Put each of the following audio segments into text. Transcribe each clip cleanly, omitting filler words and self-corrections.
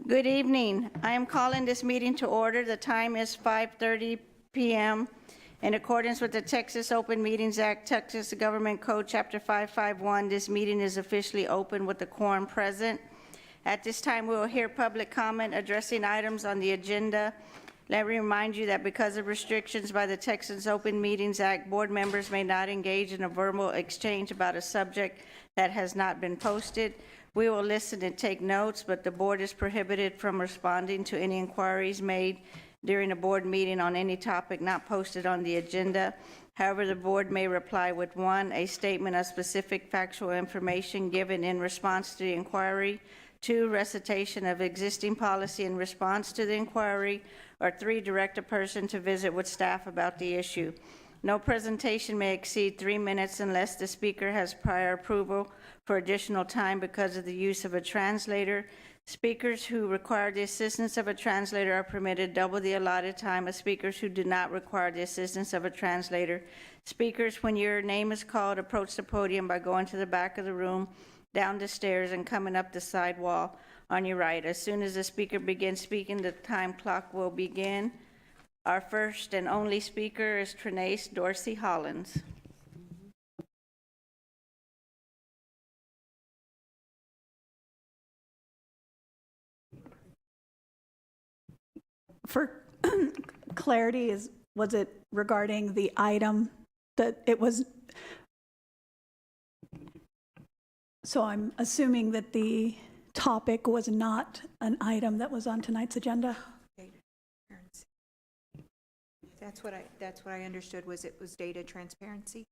Good evening. I am calling this meeting to order. The time is 5:30 p.m. In accordance with the Texas Open Meetings Act, Texas Government Code, Chapter 551, this meeting is officially open with the quorum present. At this time, we will hear public comment addressing items on the agenda. Let me remind you that because of restrictions by the Texas Open Meetings Act, board members may not engage in a verbal exchange about a subject that has not been posted. We will listen and take notes, but the board is prohibited from responding to any inquiries made during a board meeting on any topic not posted on the agenda. However, the board may reply with 1, a statement of specific factual information given in response to the inquiry, 2, recitation of existing policy in response to the inquiry, or 3, direct a person to visit with staff about the issue. No presentation may exceed 3 minutes unless the speaker has prior approval for additional time because of the use of a translator. Speakers who require the assistance of a translator are permitted double the allotted time of speakers who do not require the assistance of a translator. Speakers, when your name is called, approach the podium by going to the back of the room, down the stairs, and coming up the side wall on your right. As soon as the speaker begins speaking, the time clock will begin. Our first and only speaker is Trinace Dorsey Hollins. For clarity, was it regarding the item that it was? So I'm assuming that the topic was not an item that was on tonight's agenda? That's what I understood, was it was data transparency.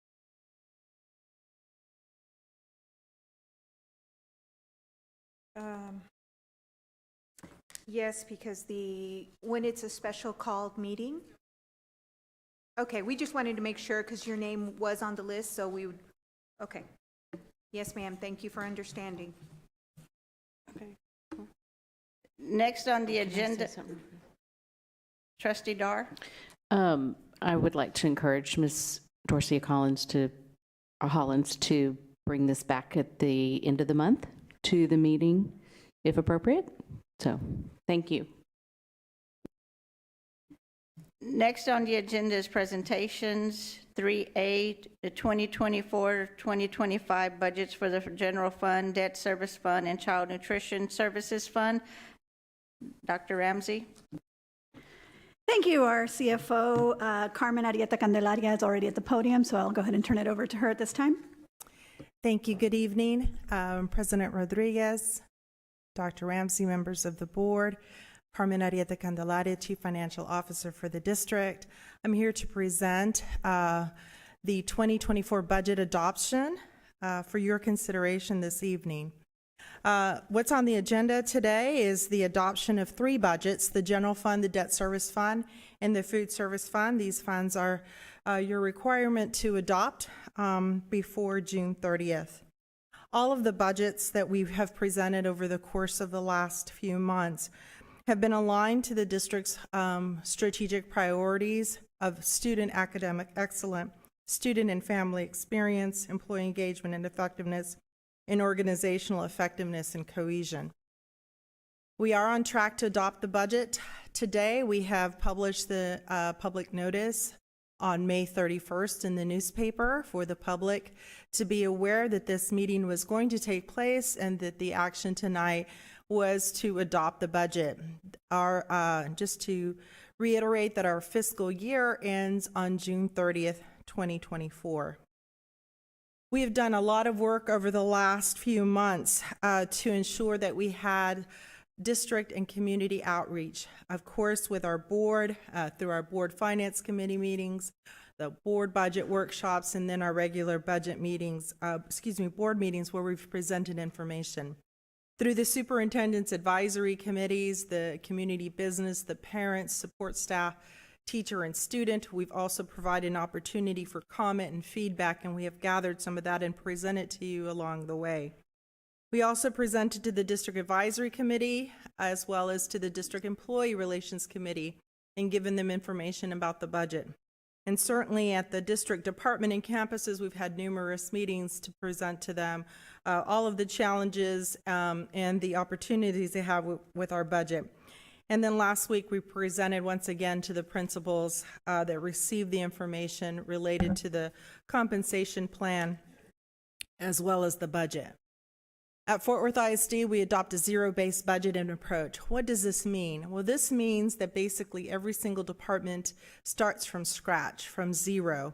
Yes, because when it's a special called meeting. Okay, we just wanted to make sure because your name was on the list, so we would, okay. Yes, ma'am, thank you for understanding. Okay. Next on the agenda, Trustee Dar. I would like to encourage Ms. Dorsey Hollins to bring this back at the end of the month to the meeting, if appropriate. So, thank you. Next on the agenda is presentations. 3A, the 2024-2025 budgets for the General Fund, Debt Service Fund, and Child Nutrition Services Fund. Dr. Ramsey. Thank you. Our CFO, Carmen Arieta Candelaria, is already at the podium, so I'll go ahead and turn it over to her at this time. Thank you. Good evening, President Rodriguez, Dr. Ramsey, members of the board, Carmen Arieta Candelaria, Chief Financial Officer for the district. I'm here to present the 2024 budget adoption for your consideration this evening. What's on the agenda today is the adoption of 3 budgets: the General Fund, the Debt Service Fund, and the Food Service Fund. These funds are your requirement to adopt before June 30th. All of the budgets that we have presented over the course of the last few months have been aligned to the district's strategic priorities of student academic excellence, student and family experience, employee engagement and effectiveness, and organizational effectiveness and cohesion. We are on track to adopt the budget. Today, we have published the public notice on May 31st in the newspaper for the public to be aware that this meeting was going to take place and that the action tonight was to adopt the budget. Just to reiterate that our fiscal year ends on June 30th, 2024. We have done a lot of work over the last few months to ensure that we had district and community outreach. Of course, with our board, through our board finance committee meetings, the board budget workshops, and then our regular budget meetings, board meetings where we've presented information. Through the superintendent's advisory committees, the community business, the parents, support staff, teacher and student, we've also provided an opportunity for comment and feedback, and we have gathered some of that and presented to you along the way. We also presented to the District Advisory Committee as well as to the District Employee Relations Committee and given them information about the budget. And certainly at the district department and campuses, we've had numerous meetings to present to them all of the challenges and the opportunities they have with our budget. And then last week, we presented once again to the principals that received the information related to the compensation plan as well as the budget. At Fort Worth ISD, we adopt a zero-based budgeting approach. What does this mean? Well, this means that basically every single department starts from scratch, from zero.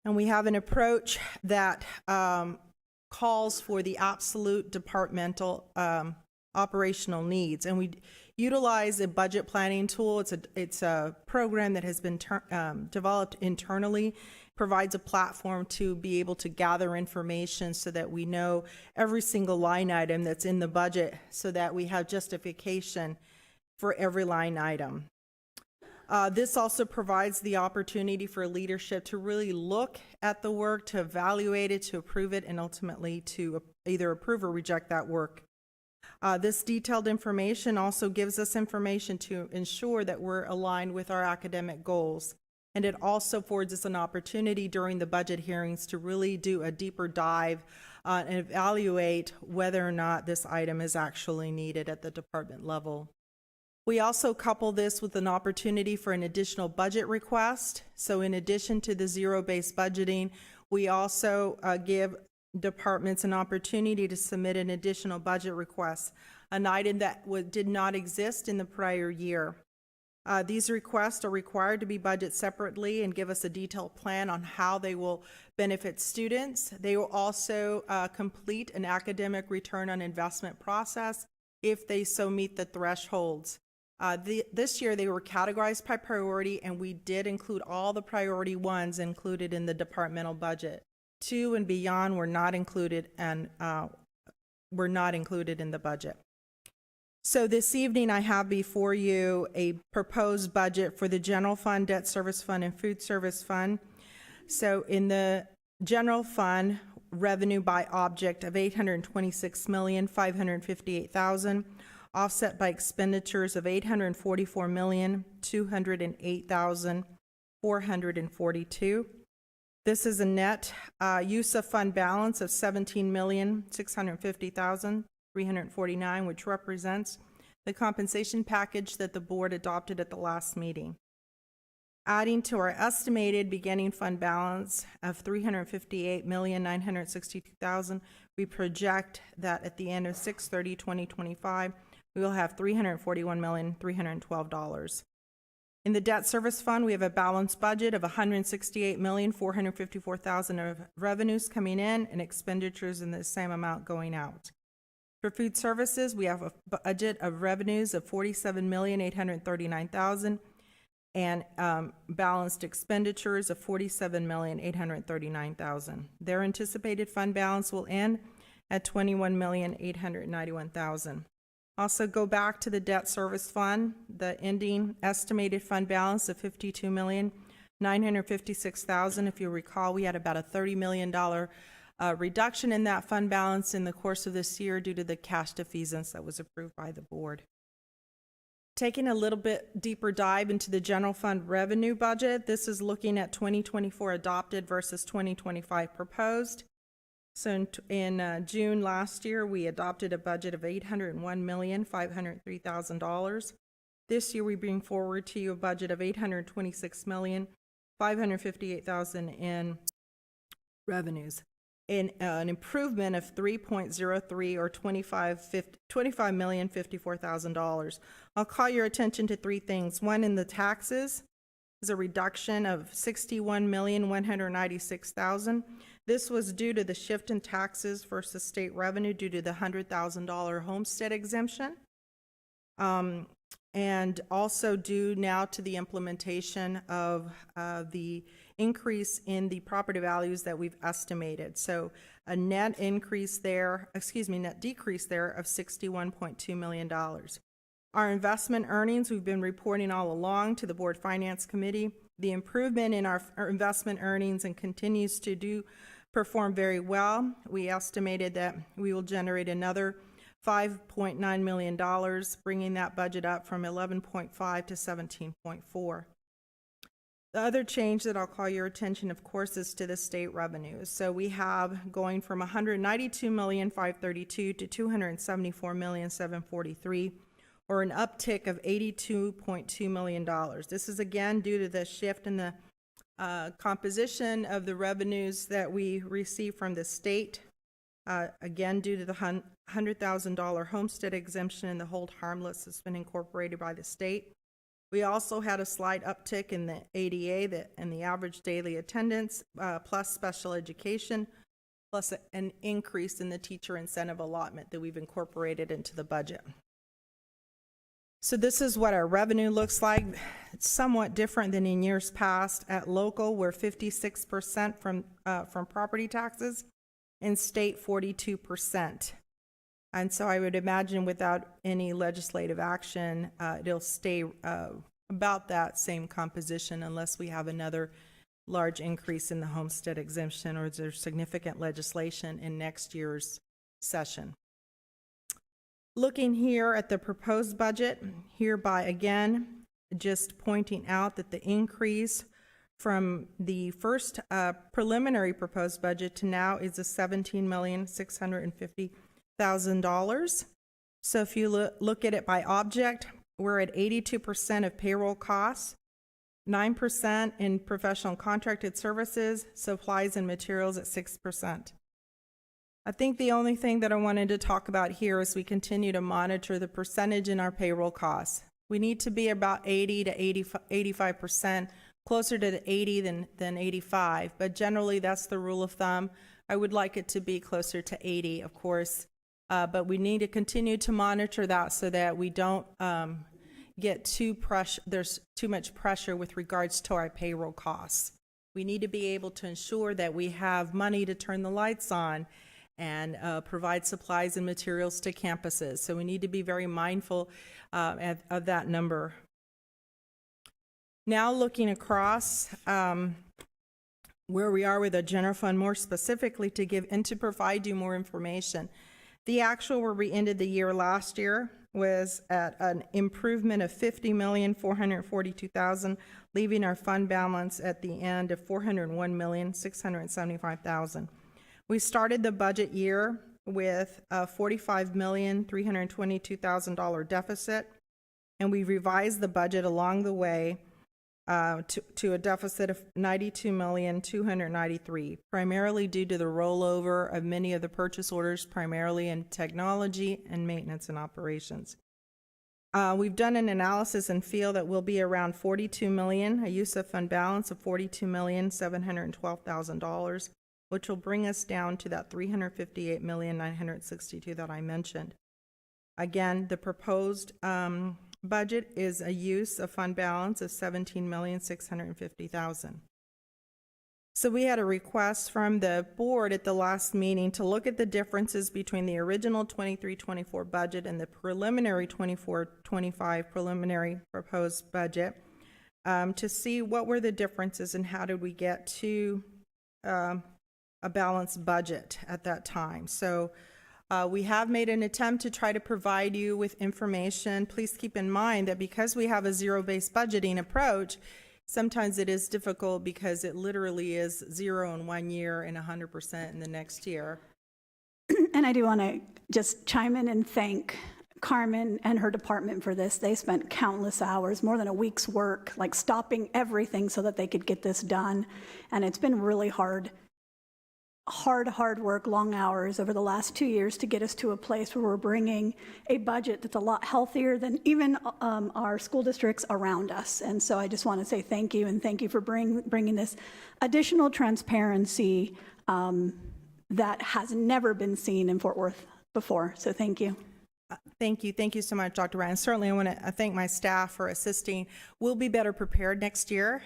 And we have an approach that calls for the absolute departmental operational needs. And we utilize a budget planning tool. It's a program that has been developed internally, provides a platform to be able to gather information so that we know every single line item that's in the budget so that we have justification for every line item. This also provides the opportunity for leadership to really look at the work, to evaluate it, to approve it, and ultimately to either approve or reject that work. This detailed information also gives us information to ensure that we're aligned with our academic goals. And it also affords us an opportunity during the budget hearings to really do a deeper dive and evaluate whether or not this item is actually needed at the department level. We also couple this with an opportunity for an additional budget request. So in addition to the zero-based budgeting, we also give departments an opportunity to submit an additional budget request, an item that did not exist in the prior year. These requests are required to be budgeted separately and give us a detailed plan on how they will benefit students. They will also complete an academic return on investment process if they so meet the thresholds. This year they were categorized by priority, and we did include all the priority ones included in the departmental budget. 2 and beyond were not included and were not included in the budget. So this evening I have before you a proposed budget for the general fund, debt service fund, and food service fund. So in the general fund, revenue by object of $826,558,000, offset by expenditures of $844,208,442. This is a net use of fund balance of $17,650,349, which represents the compensation package that the board adopted at the last meeting. Adding to our estimated beginning fund balance of $358,962,000, we project that at the end of 6/30/2025, we will have $341,312. In the debt service fund, we have a balanced budget of $168,454,000 of revenues coming in and expenditures in the same amount going out. For food services, we have a budget of revenues of $47,839,000 and balanced expenditures of $47,839,000. Their anticipated fund balance will end at $21,891,000. Also go back to the debt service fund, the ending estimated fund balance of $52,956,000. If you recall, we had about a $30 million reduction in that fund balance in the course of this year due to the cash defeasance that was approved by the board. Taking a little bit deeper dive into the general fund revenue budget, this is looking at 2024 adopted versus 2025 proposed. So in June last year, we adopted a budget of $801,503,000. This year, we bring forward to you a budget of $826,558,000 in revenues, in an improvement of 3.03 or $25,054,000. I'll call your attention to 3 things. One, in the taxes, is a reduction of $61,196,000. This was due to the shift in taxes versus state revenue due to the $100,000 homestead exemption, and also due now to the implementation of the increase in the property values that we've estimated. So a net increase there, net decrease there of $61.2 million. Our investment earnings, we've been reporting all along to the Board Finance Committee. The improvement in our investment earnings and continues to do performed very well. We estimated that we will generate another $5.9 million, bringing that budget up from 11.5 to 17.4. The other change that I'll call your attention, of course, is to the state revenues. So we have going from $192,532,000 to $274,743,000, or an uptick of $82.2 million. This is again due to the shift in the composition of the revenues that we receive from the state, again due to the $100,000 homestead exemption and the hold harmless that's been incorporated by the state. We also had a slight uptick in the ADA and the average daily attendance, plus special education, plus an increase in the teacher incentive allotment that we've incorporated into the budget. So this is what our revenue looks like. It's somewhat different than in years past. At local, we're 56% from property taxes, and state 42%. And so I would imagine without any legislative action, it'll stay about that same composition unless we have another large increase in the homestead exemption or there's significant legislation in next year's session. Looking here at the proposed budget, hereby again, just pointing out that the increase from the first preliminary proposed budget to now is a $17,650,000. So if you look at it by object, we're at 82% of payroll costs, 9% in professional contracted services, supplies and materials at 6%. I think the only thing that I wanted to talk about here is we continue to monitor the percentage in our payroll costs. We need to be about 80 to 85%, closer to the 80 than 85, but generally that's the rule of thumb. I would like it to be closer to 80, of course. But we need to continue to monitor that so that we don't get there's too much pressure with regards to our payroll costs. We need to be able to ensure that we have money to turn the lights on and provide supplies and materials to campuses. So we need to be very mindful of that number. Now looking across where we are with the general fund more specifically to give and to provide you more information. The actual where we ended the year last year was at an improvement of $50,442,000, leaving our fund balance at the end of $401,675,000. We started the budget year with a $45,322,000 deficit, and we revised the budget along the way to a deficit of $92,293,000, primarily due to the rollover of many of the purchase orders, primarily in technology and maintenance and operations. We've done an analysis and feel that we'll be around $42 million, a use of fund balance of $42,712,000, which will bring us down to that $358,962,000 that I mentioned. Again, the proposed budget is a use of fund balance of $17,650,000. So we had a request from the board at the last meeting to look at the differences between the original 23-24 budget and the preliminary 24-25 preliminary proposed budget to see what were the differences and how did we get to a balanced budget at that time. So we have made an attempt to try to provide you with information. Please keep in mind that because we have a zero-based budgeting approach, sometimes it is difficult because it literally is 0 in 1 year and 100% in the next year. And I do want to just chime in and thank Carmen and her department for this. They spent countless hours, more than a week's work, like stopping everything so that they could get this done. And it's been really hard work, long hours over the last 2 years to get us to a place where we're bringing a budget that's a lot healthier than even our school districts around us. And so I just want to say thank you, and thank you for bringing this additional transparency that has never been seen in Fort Worth before. So thank you. Thank you. Thank you so much, Dr. Ryan. Certainly, I want to thank my staff for assisting. We'll be better prepared next year.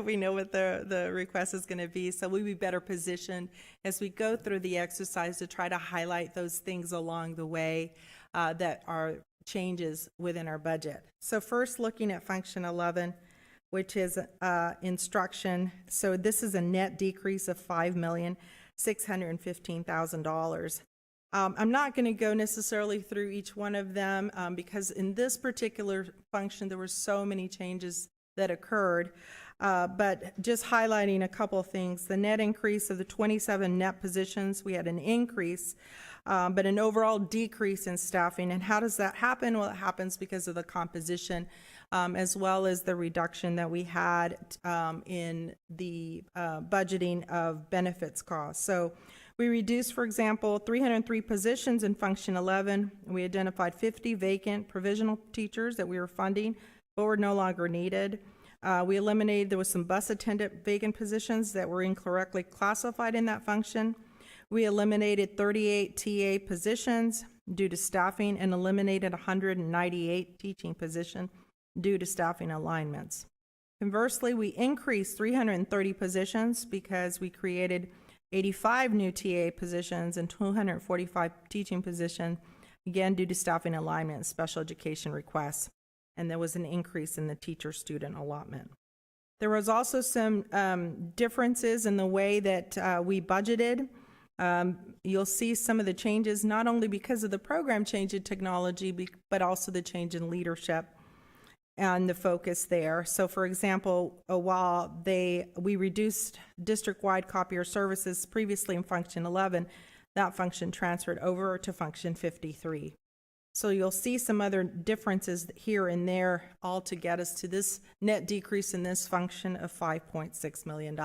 We know what the request is going to be, so we'll be better positioned as we go through the exercise to try to highlight those things along the way that are changes within our budget. So first, looking at Function 11, which is instruction. So this is a net decrease of $5 million. $615,000. I'm not going to go necessarily through each one of them because in this particular function, there were so many changes that occurred. But just highlighting a couple of things, the net increase of the 27 net positions, we had an increase, but an overall decrease in staffing. And how does that happen? Well, it happens because of the composition, as well as the reduction that we had in the budgeting of benefits costs. So we reduced, for example, 303 positions in Function 11. We identified 50 vacant provisional teachers that we were funding, but were no longer needed. We eliminated, there was some bus attendant vacant positions that were incorrectly classified in that function. We eliminated 38 TA positions due to staffing and eliminated 198 teaching positions due to staffing alignments. Conversely, we increased 330 positions because we created 85 new TA positions and 245 teaching positions, again due to staffing alignment and special education requests. And there was an increase in the teacher-student allotment. There was also some differences in the way that we budgeted. You'll see some of the changes, not only because of the program change in technology, but also the change in leadership and the focus there. So for example, while we reduced district-wide copier services previously in Function 11, that function transferred over to Function 53. So you'll see some other differences here and there, all to get us to this net decrease in this function of $5.6 million.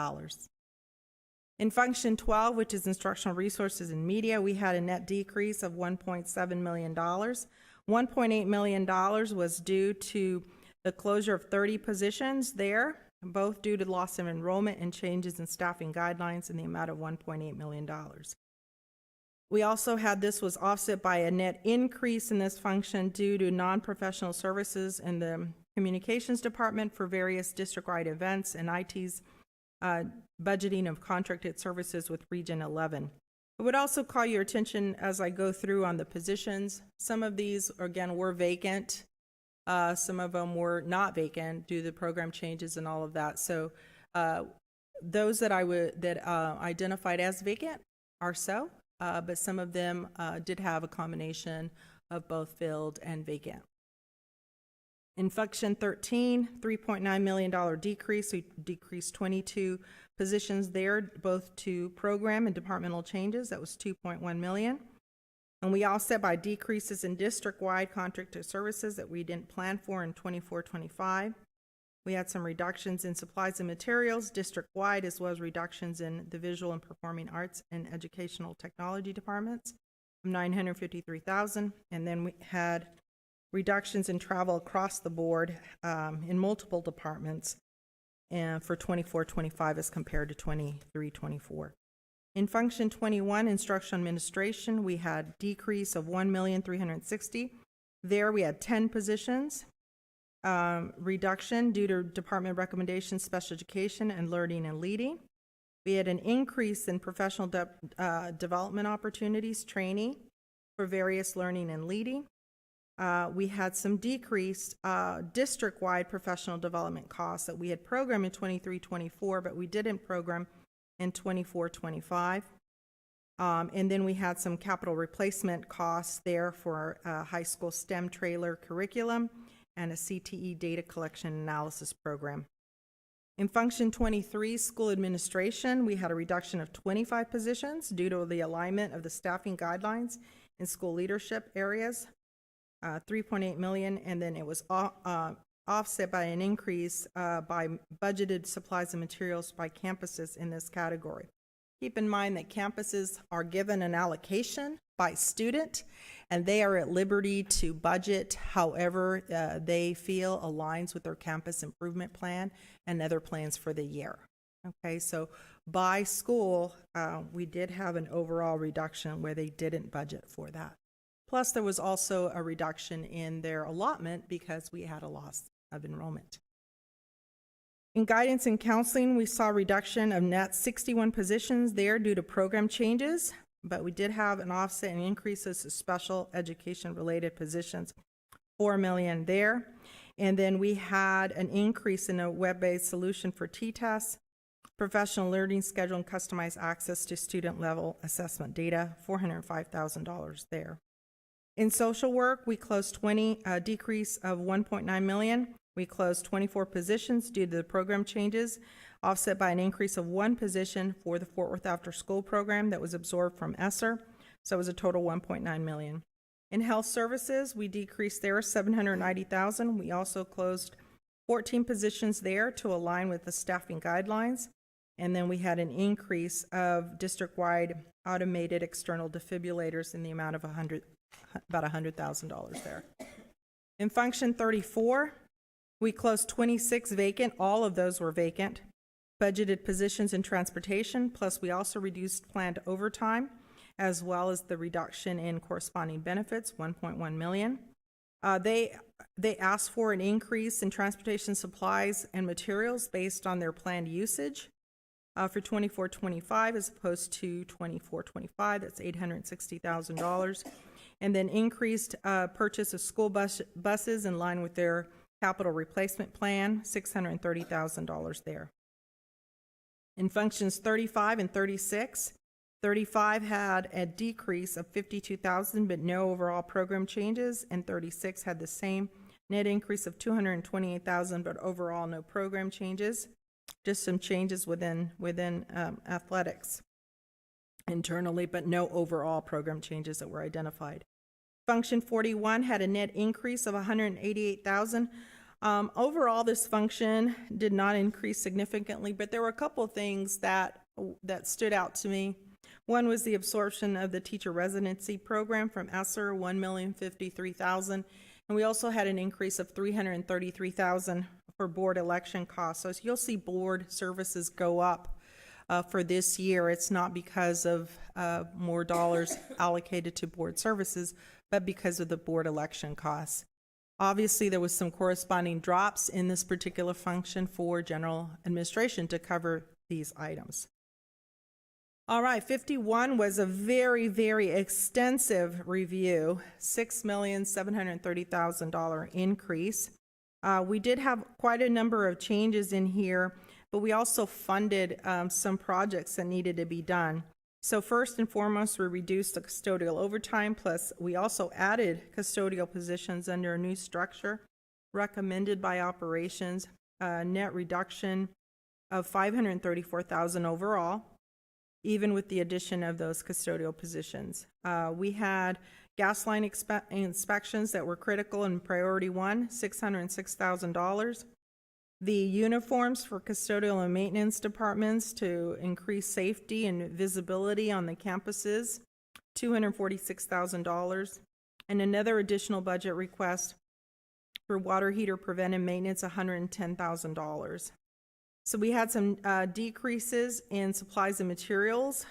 In Function 12, which is Instructional Resources and Media, we had a net decrease of $1.7 million. $1.8 million was due to the closure of 30 positions there, both due to loss of enrollment and changes in staffing guidelines in the amount of $1.8 million. We also had, this was offset by a net increase in this function due to non-professional services in the communications department for various district-wide events and IT's budgeting of contracted services with Region 11. I would also call your attention as I go through on the positions. Some of these, again, were vacant. Some of them were not vacant due to the program changes and all of that. So those that identified as vacant are so, but some of them did have a combination of both filled and vacant. In Function 13, $3.9 million decrease. We decreased 22 positions there, both to program and departmental changes. That was $2.1 million. And we offset by decreases in district-wide contracted services that we didn't plan for in 24-25. We had some reductions in supplies and materials district-wide, as well as reductions in the visual and performing arts and educational technology departments of $953,000. And then we had reductions in travel across the board in multiple departments and for 24-25 as compared to 23-24. In Function 21, Instructional Administration, we had decrease of $1,360,000. There we had 10 positions, reduction due to department recommendations, special education, and learning and leading. We had an increase in professional development opportunities, training for various learning and leading. We had some decreased district-wide professional development costs that we had programmed in 23-24, but we didn't program in 24-25. And then we had some capital replacement costs there for a high school STEM trailer curriculum and a CTE data collection analysis program. In Function 23, School Administration, we had a reduction of 25 positions due to the alignment of the staffing guidelines in school leadership areas, $3.8 million, and then it was offset by an increase by budgeted supplies and materials by campuses in this category. Keep in mind that campuses are given an allocation by student, and they are at liberty to budget however they feel aligns with their campus improvement plan and other plans for the year. Okay, so by school, we did have an overall reduction where they didn't budget for that. Plus, there was also a reduction in their allotment because we had a loss of enrollment. In Guidance and Counseling, we saw a reduction of net 61 positions there due to program changes, but we did have an offset and increases of special education related positions, $4 million there. And then we had an increase in a web-based solution for T-tests Professional learning schedule and customized access to student-level assessment data, $405,000 there. In social work, we closed a decrease of $1.9 million. We closed 24 positions due to the program changes, offset by an increase of 1 position for the Fort Worth After School program that was absorbed from ESSER. So it was a total $1.9 million. In health services, we decreased there $790,000. We also closed 14 positions there to align with the staffing guidelines. And then we had an increase of district-wide automated external defibrillators in the amount of about $100,000 there. In function 34, we closed 26 vacant. All of those were vacant. Budgeted positions in transportation, plus we also reduced planned overtime, as well as the reduction in corresponding benefits, $1.1 million. They asked for an increase in transportation supplies and materials based on their planned usage for 24-25 as opposed to 24-25. That's $860,000. And then increased purchase of school buses in line with their capital replacement plan, $630,000 there. In functions 35 and 36, 35 had a decrease of $52,000, but no overall program changes, and 36 had the same net increase of $228,000, but overall no program changes. Just some changes within athletics internally, but no overall program changes that were identified. Function 41 had a net increase of $188,000. Overall, this function did not increase significantly, but there were a couple of things that stood out to me. One was the absorption of the teacher residency program from ESSER, $1,053,000, and we also had an increase of $333,000 for board election costs. So you'll see board services go up for this year. It's not because of more dollars allocated to board services, but because of the board election costs. Obviously, there was some corresponding drops in this particular function for general administration to cover these items. All right, 51 was a very, very extensive review, $6,730,000 increase. We did have quite a number of changes in here, but we also funded some projects that needed to be done. So first and foremost, we reduced the custodial overtime, plus we also added custodial positions under a new structure recommended by operations, net reduction of $534,000 overall, even with the addition of those custodial positions. We had gas line inspections that were critical in priority 1, $606,000. The uniforms for custodial and maintenance departments to increase safety and visibility on the campuses, $246,000. And another additional budget request for water heater preventive maintenance, $110,000. So we had some decreases in supplies and materials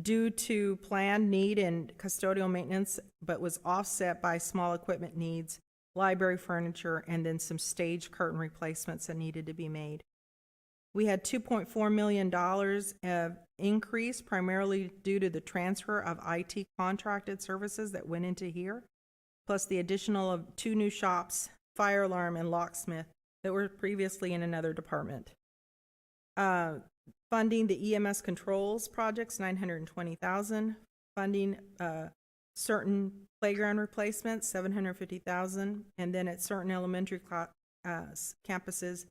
due to planned need and custodial maintenance, but was offset by small equipment needs, library furniture, and then some stage curtain replacements that needed to be made. We had $2.4 million of increase, primarily due to the transfer of IT contracted services that went into here, plus the additional of 2 new shops, fire alarm and locksmith, that were previously in another department. Funding the EMS controls projects, $920,000. Funding certain playground replacements, $750,000. And then at certain elementary campuses,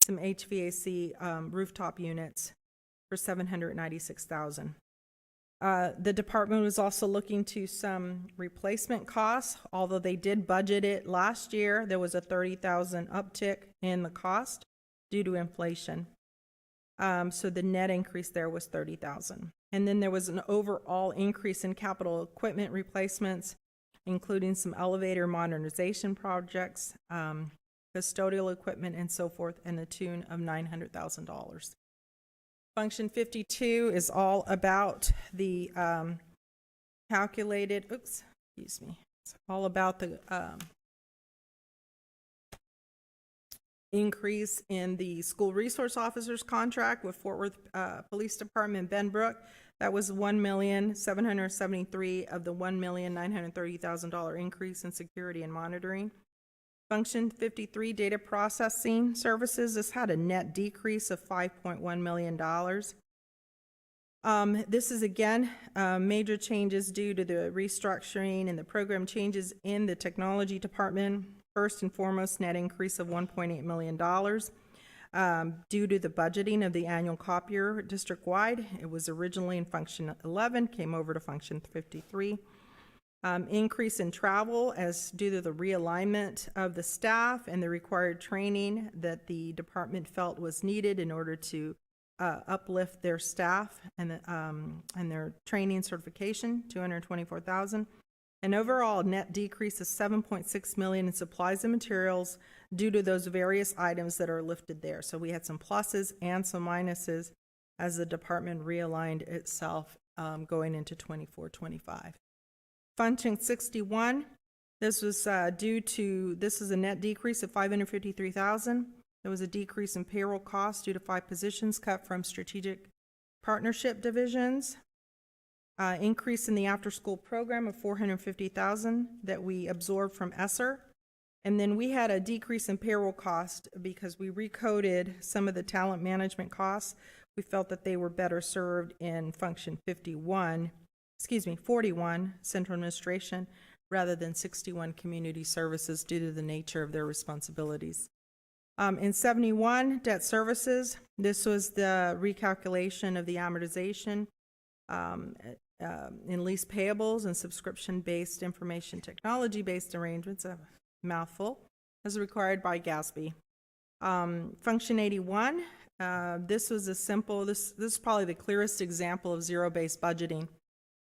some HVAC rooftop units for $796,000. The department was also looking to some replacement costs. Although they did budget it last year, there was a $30,000 uptick in the cost due to inflation. So the net increase there was $30,000. And then there was an overall increase in capital equipment replacements, including some elevator modernization projects, custodial equipment, and so forth, and the tune of $900,000. Function 52 is all about the it's all about the increase in the school resource officer's contract with Fort Worth Police Department, Benbrook. That was $1,773,000 of the $1,930,000 increase in security and monitoring. Function 53, data processing services. This had a net decrease of $5.1 million. This is, again, major changes due to the restructuring and the program changes in the technology department. First and foremost, net increase of $1.8 million due to the budgeting of the annual copier district-wide. It was originally in Function 11, came over to Function 53. Increase in travel as due to the realignment of the staff and the required training that the department felt was needed in order to uplift their staff and their training certification, $224,000. An overall net decrease of $7.6 million in supplies and materials due to those various items that are listed there. So we had some pluses and some minuses as the department realigned itself going into 24-25. Function 61, this was this is a net decrease of $553,000. There was a decrease in payroll costs due to 5 positions cut from strategic partnership divisions. Increase in the after-school program of $450,000 that we absorbed from ESSER. And then we had a decrease in payroll cost because we recoded some of the talent management costs. We felt that they were better served in Function 41, Central Administration, rather than 61 Community Services due to the nature of their responsibilities. In 71, Debt Services, this was the recalculation of the amortization in lease payables and subscription-based information technology-based arrangements, a mouthful, as required by GASB. Function 81, this was a simple, this is probably the clearest example of zero-based budgeting.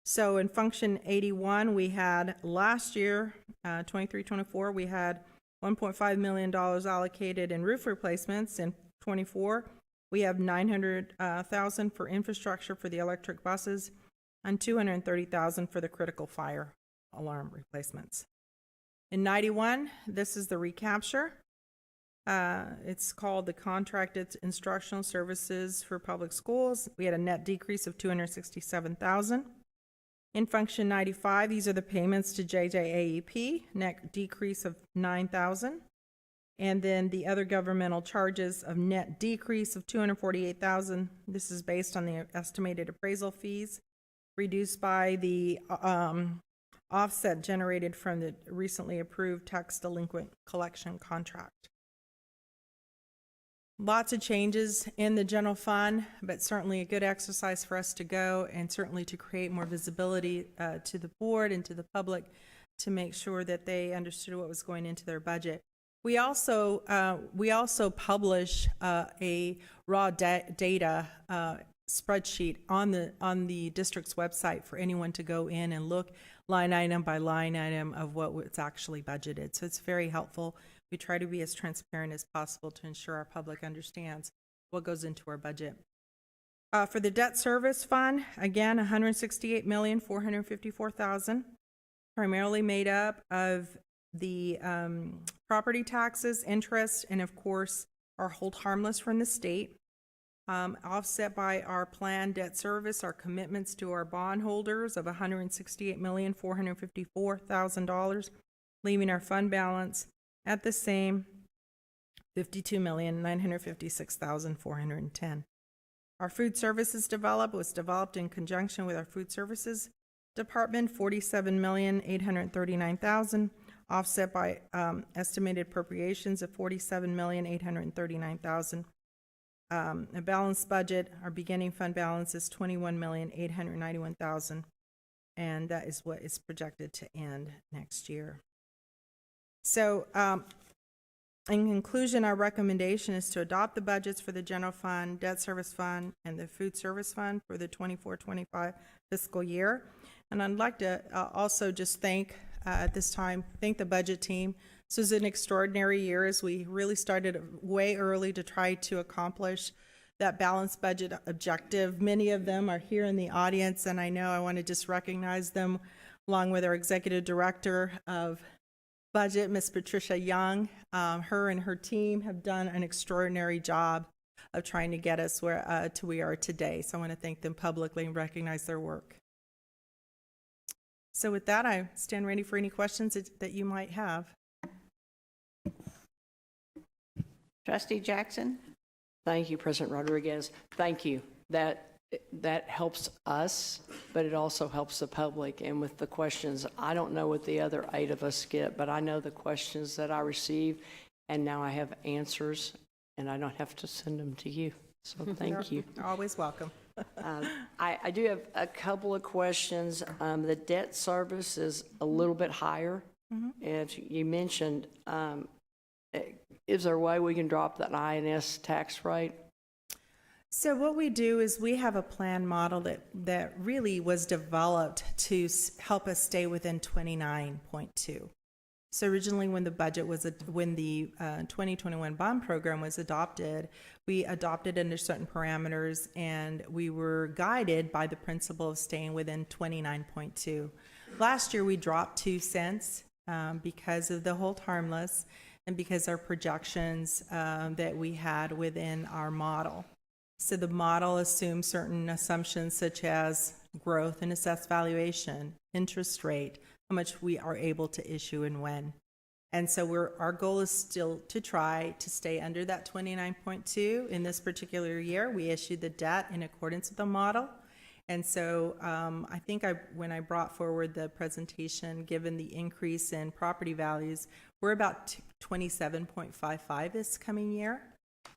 So in Function 81, we had last year, 23-24, we had $1.5 million allocated in roof replacements. In 24, we have $900,000 for infrastructure for the electric buses and $230,000 for the critical fire alarm replacements. In 91, this is the recapture. It's called the Contracted Instructional Services for Public Schools. We had a net decrease of $267,000. In Function 95, these are the payments to JJAEP, net decrease of $9,000. And then the other governmental charges of net decrease of $248,000. This is based on the estimated appraisal fees, reduced by the offset generated from the recently approved tax delinquent collection contract. Lots of changes in the general fund, but certainly a good exercise for us to go and certainly to create more visibility to the board and to the public to make sure that they understood what was going into their budget. We also publish a raw data spreadsheet on the district's website for anyone to go in and look line item by line item of what was actually budgeted. So it's very helpful. We try to be as transparent as possible to ensure our public understands what goes into our budget. For the debt service fund, again, $168,454,000, primarily made up of the property taxes, interest, and of course, our hold harmless from the state, offset by our planned debt service, our commitments to our bondholders of $168,454,000, leaving our fund balance at the same $52,956,410. Our food services was developed in conjunction with our food services department, $47,839,000, offset by estimated appropriations of $47,839,000. A balanced budget, our beginning fund balance is $21,891,000, and that is what is projected to end next year. So in conclusion, our recommendation is to adopt the budgets for the general fund, debt service fund, and the food service fund for the 24-25 fiscal year. And I'd like to also just thank the budget team. This was an extraordinary year as we really started way early to try to accomplish that balanced budget objective. Many of them are here in the audience, and I know I want to just recognize them along with our executive director of budget, Ms. Patricia Young. Her and her team have done an extraordinary job of trying to get us where to we are today. So I want to thank them publicly and recognize their work. So with that, I stand ready for any questions that you might have. Trustee Jackson? Thank you, President Rodriguez. Thank you. That helps us, but it also helps the public. And with the questions, I don't know what the other 8 of us get, but I know the questions that I receive, and now I have answers, and I don't have to send them to you. So thank you. Always welcome. I do have a couple of questions. The debt service is a little bit higher. As you mentioned, is there a way we can drop that INS tax rate? So what we do is we have a plan model that really was developed to help us stay within 29.2. So originally when the 2021 bond program was adopted, we adopted under certain parameters, and we were guided by the principle of staying within 29.2. Last year we dropped 2 cents because of the hold harmless and because our projections that we had within our model. So the model assumes certain assumptions such as growth and assessed valuation, interest rate, how much we are able to issue and when. And so our goal is still to try to stay under that 29.2. In this particular year, we issued the debt in accordance with the model. And so I think when I brought forward the presentation, given the increase in property values, we're about 27.55 this coming year.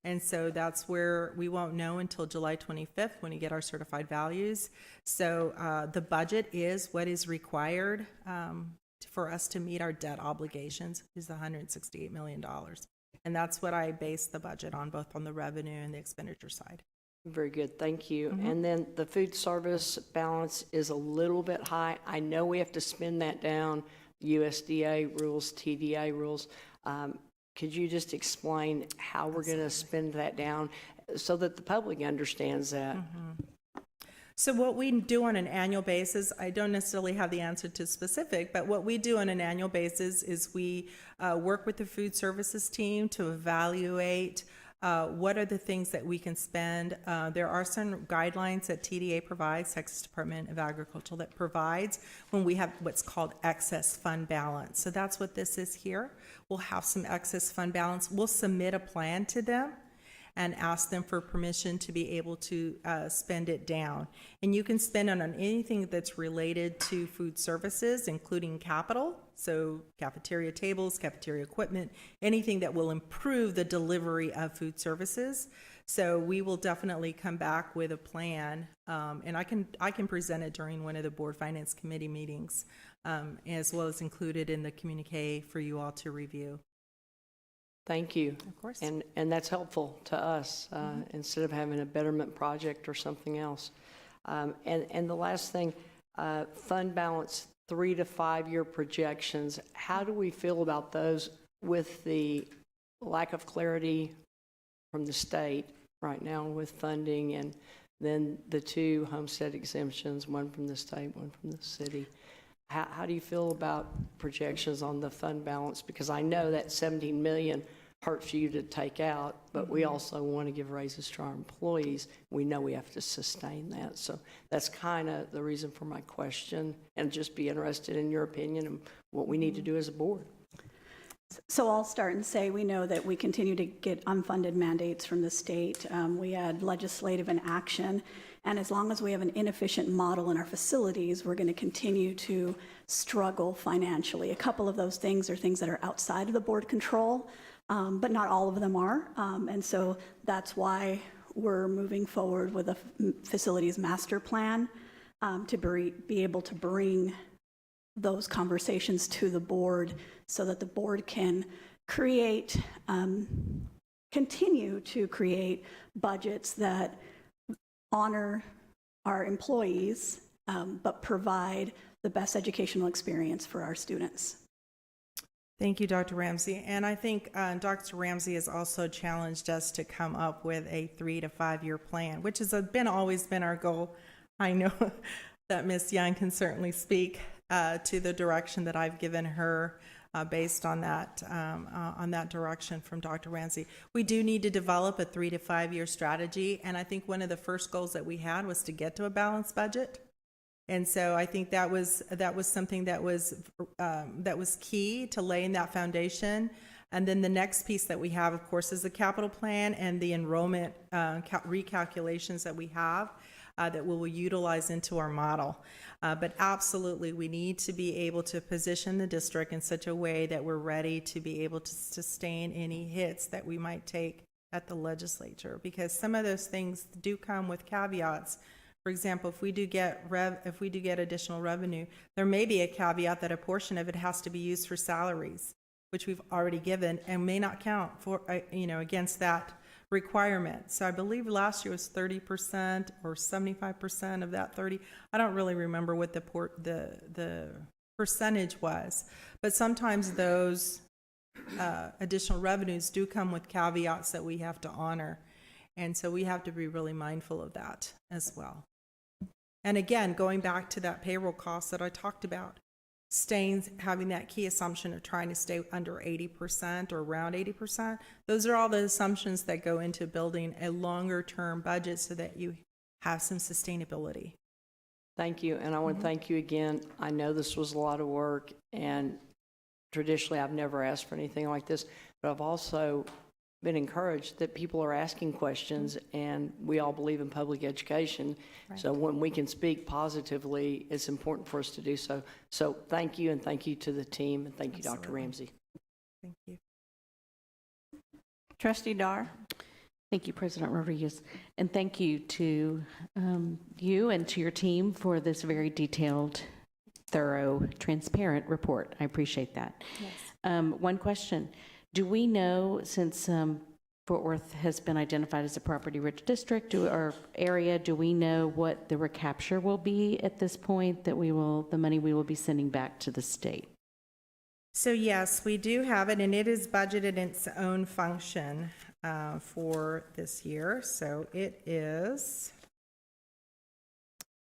And so that's where we won't know until July 25th when we get our certified values. So the budget is what is required for us to meet our debt obligations, is the $168 million. And that's what I base the budget on, both on the revenue and the expenditure side. Very good, thank you. And then the food service balance is a little bit high. I know we have to spend that down, USDA rules, TDA rules. Could you just explain how we're going to spend that down so that the public understands that? So what we do on an annual basis, I don't necessarily have the answer to specific, but what we do on an annual basis is we work with the food services team to evaluate what are the things that we can spend. There are some guidelines that TDA provides, Texas Department of Agriculture, that provides when we have what's called excess fund balance. So that's what this is here. We'll have some excess fund balance. We'll submit a plan to them and ask them for permission to be able to spend it down. And you can spend it on anything that's related to food services, including capital, so cafeteria tables, cafeteria equipment, anything that will improve the delivery of food services. So we will definitely come back with a plan, and I can present it during one of the Board Finance Committee meetings, as well as included in the communique for you all to review. Thank you. Of course. And that's helpful to us instead of having a betterment project or something else. And the last thing, fund balance 3 to 5 year projections. How do we feel about those with the lack of clarity from the state right now with funding, and then the 2 homestead exemptions, one from the state, one from the city? How do you feel about projections on the fund balance? Because I know that $17 million hurts you to take out, but we also want to give raises to our employees. We know we have to sustain that. So that's kind of the reason for my question, and just be interested in your opinion and what we need to do as a board. So I'll start and say we know that we continue to get unfunded mandates from the state. We had legislative inaction, and as long as we have an inefficient model in our facilities, we're going to continue to struggle financially. A couple of those things are things that are outside of the board control, but not all of them are. And so that's why we're moving forward with a facilities master plan to be able to bring those conversations to the board so that the board can create, continue to create budgets that honor our employees, but provide the best educational experience for our students. Thank you, Dr. Ramsey. And I think Dr. Ramsey has also challenged us to come up with a 3 to 5 year plan, which has always been our goal. I know that Ms. Young can certainly speak to the direction that I've given her based on that direction from Dr. Ramsey. We do need to develop a 3 to 5 year strategy, and I think one of the first goals that we had was to get to a balanced budget. And so I think that was something that was key to laying that foundation. And then the next piece that we have, of course, is the capital plan and the enrollment recalculations that we have that we will utilize into our model. But absolutely, we need to be able to position the district in such a way that we're ready to be able to sustain any hits that we might take at the legislature, because some of those things do come with caveats. For example, if we do get additional revenue, there may be a caveat that a portion of it has to be used for salaries, which we've already given, and may not count for against that requirement. So I believe last year was 30% or 75% of that 30. I don't really remember what the percentage was, but sometimes those additional revenues do come with caveats that we have to honor, and so we have to be really mindful of that as well. And again, going back to that payroll cost that I talked about, having that key assumption of trying to stay under 80% or around 80%, those are all the assumptions that go into building a longer term budget so that you have some sustainability. Thank you, and I want to thank you again. I know this was a lot of work, and traditionally I've never asked for anything like this, but I've also been encouraged that people are asking questions, and we all believe in public education. Right. So when we can speak positively, it's important for us to do so. So thank you, and thank you to the team, and thank you, Dr. Ramsey. Thank you. Trustee Dar. Thank you, President Rodriguez. And thank you to you and to your team for this very detailed, thorough, transparent report. I appreciate that. Yes. One question. Do we know, since Fort Worth has been identified as a property-rich district or area, do we know what the recapture will be at this point, that the money we will be sending back to the state? So yes, we do have it, and it is budgeted in its own function for this year. So it is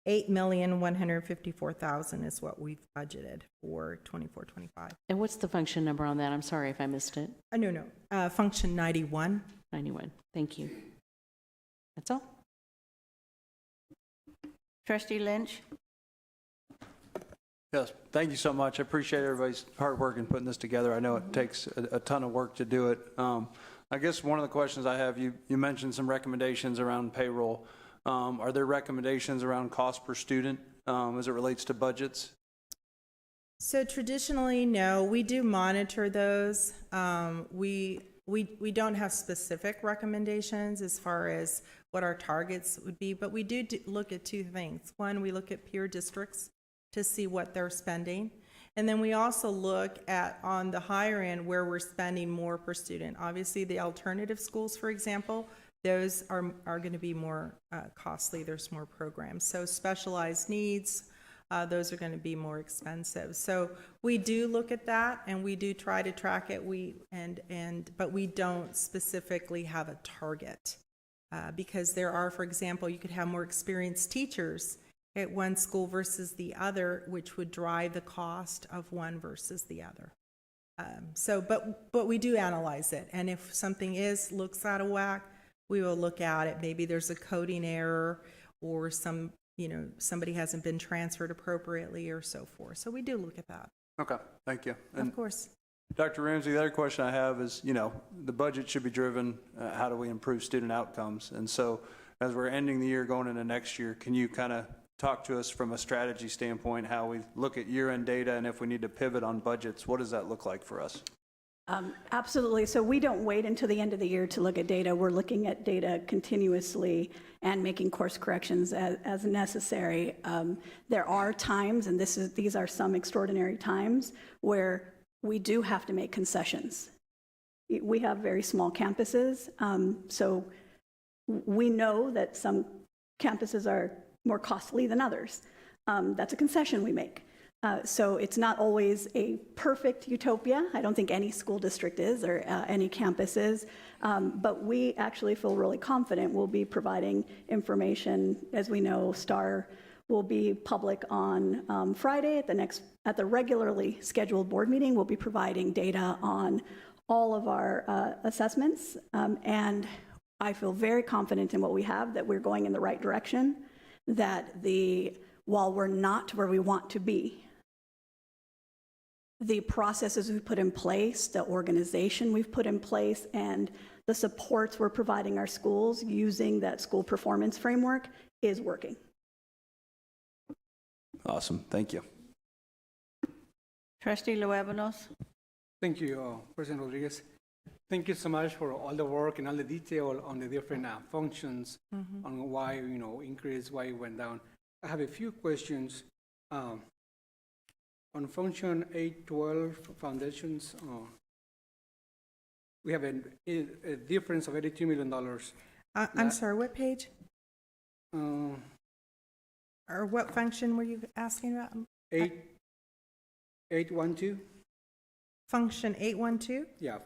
$8,154,000 is what we've budgeted for 24-25. And what's the function number on that? I'm sorry if I missed it. No. Function 91. 91. Thank you. That's all. Trustee Lynch. Yes, thank you so much. I appreciate everybody's hard work in putting this together. I know it takes a ton of work to do it. I guess one of the questions I have, you mentioned some recommendations around payroll. Are there recommendations around cost per student as it relates to budgets? So traditionally, no. We do monitor those. We don't have specific recommendations as far as what our targets would be, but we do look at two things. One, we look at peer districts to see what they're spending. And then we also look at, on the higher end, where we're spending more per student. Obviously, the alternative schools, for example, those are going to be more costly. There's more programs. So specialized needs, those are going to be more expensive. So we do look at that, and we do try to track it. But we don't specifically have a target because there are, for example, you could have more experienced teachers at one school versus the other, which would drive the cost of one versus the other. But we do analyze it, and if something looks out of whack, we will look at it. Maybe there's a coding error, or somebody hasn't been transferred appropriately, or so forth. So we do look at that. Okay, thank you. And of course. Dr. Ramsey, the other question I have is, the budget should be driven, how do we improve student outcomes? And so as we're ending the year, going into next year, can you kind of talk to us from a strategy standpoint, how we look at year-end data, and if we need to pivot on budgets, what does that look like for us? Absolutely. So we don't wait until the end of the year to look at data. We're looking at data continuously and making course corrections as necessary. There are times, and these are some extraordinary times, where we do have to make concessions. We have very small campuses, so we know that some campuses are more costly than others. That's a concession we make. So it's not always a perfect utopia. I don't think any school district is, or any campus is, but we actually feel really confident we'll be providing information. As we know, STAR will be public on Friday at the regularly scheduled board meeting. We'll be providing data on all of our assessments, and I feel very confident in what we have, that we're going in the right direction, that while we're not where we want to be, the processes we've put in place, the organization we've put in place, and the supports we're providing our schools using that school performance framework is working. Awesome, thank you. Trustee Luébanos? Thank you, President Rodriguez. Thank you so much for all the work and all the detail on the different functions, on why, increased, why it went down. I have a few questions. On function 812 foundations, we have a difference of $82 million. I'm sorry, what page? Uh, Or what function were you asking about? 812, Function 812? yeah.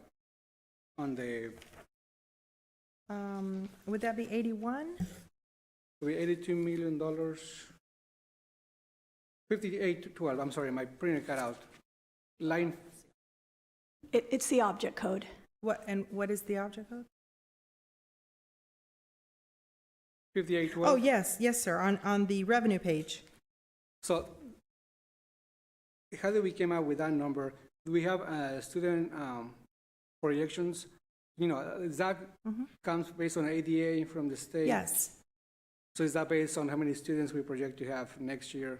On the, Would that be 81? $82 million, 5812, I'm sorry, my printer cut out. Line, It's the object code. What is the object code? 5812. Oh, yes, sir, on the revenue page. So how do we came up with that number? Do we have student projections? Is that comes based on ADA from the state? Yes, So is that based on how many students we project to have next year?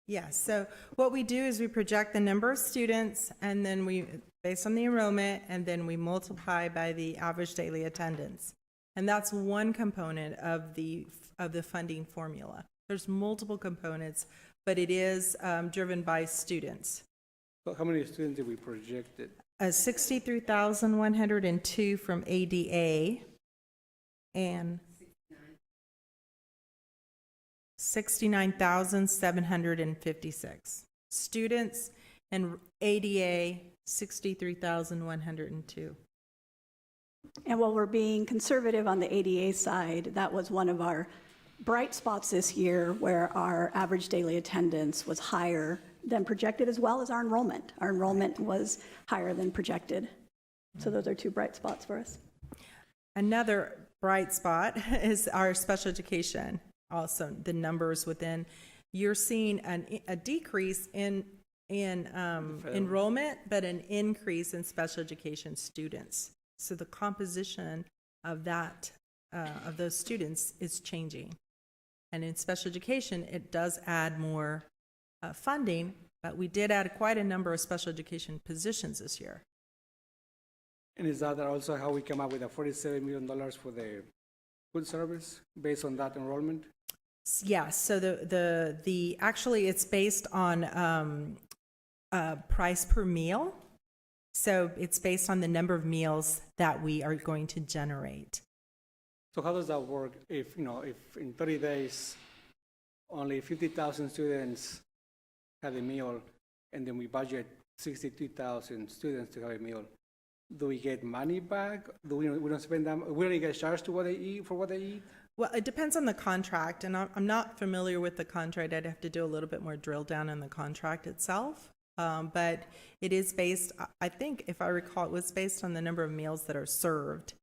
yes. So what we do is we project the number of students, and then based on the enrollment, and then we multiply by the average daily attendance. And that's one component of the funding formula. There's multiple components, but it is driven by students. So how many students did we project it? 63,102 from ADA and 69,756. Students and ADA, 63,102. And while we're being conservative on the ADA side, that was one of our bright spots this year where our average daily attendance was higher than projected, as well as our enrollment. Our enrollment was higher than projected. So those are two bright spots for us. Another bright spot is our special education. Also, the numbers within, you're seeing a decrease in enrollment, but an increase in special education students. So the composition of those students is changing. And in special education, it does add more funding, but we did add quite a number of special education positions this year. And is that also how we come up with the $47 million for the food service based on that enrollment? Yes, so the actually it's based on price per meal. So it's based on the number of meals that we are going to generate. So how does that work if in 30 days only 50,000 students have a meal and then we budget 62,000 students to have a meal? Do we get money back? Do we don't spend them? We don't get charged to what they eat for what they eat? Well, it depends on the contract, and I'm not familiar with the contract. I'd have to do a little bit more drill down in the contract itself. But it is based, I think, if I recall, it was based on the number of meals that are served.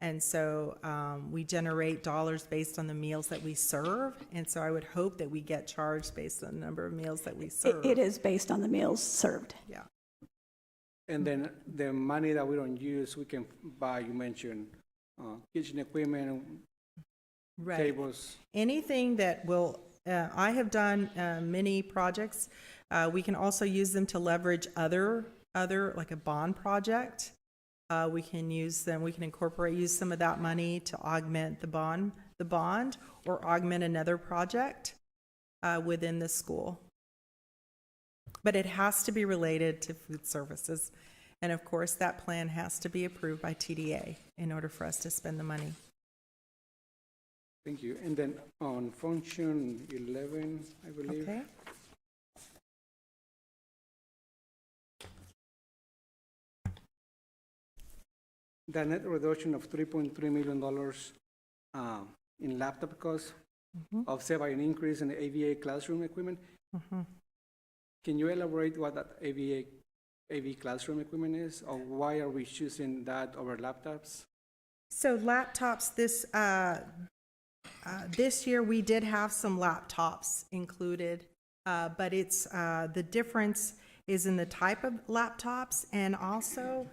And so we generate dollars based on the meals that we serve. And so I would hope that we get charged based on the number of meals that we serve. It is based on the meals served. Yeah. And then the money that we don't use, we can buy, you mentioned, kitchen equipment, Right. tables. Anything that will, I have done many projects. We can also use them to leverage other like a bond project. We can use them, we can use some of that money to augment the bond, or augment another project within the school. But it has to be related to food services. And of course, that plan has to be approved by TDA in order for us to spend the money. Thank you. And then on function 11, I believe. Okay. The net reduction of $3.3 million in laptop costs, offset by an increase in the AVA classroom equipment. Can you elaborate what that AV classroom equipment is, or why are we choosing that over laptops? So laptops, this year we did have some laptops included, but it's the difference is in the type of laptops, and also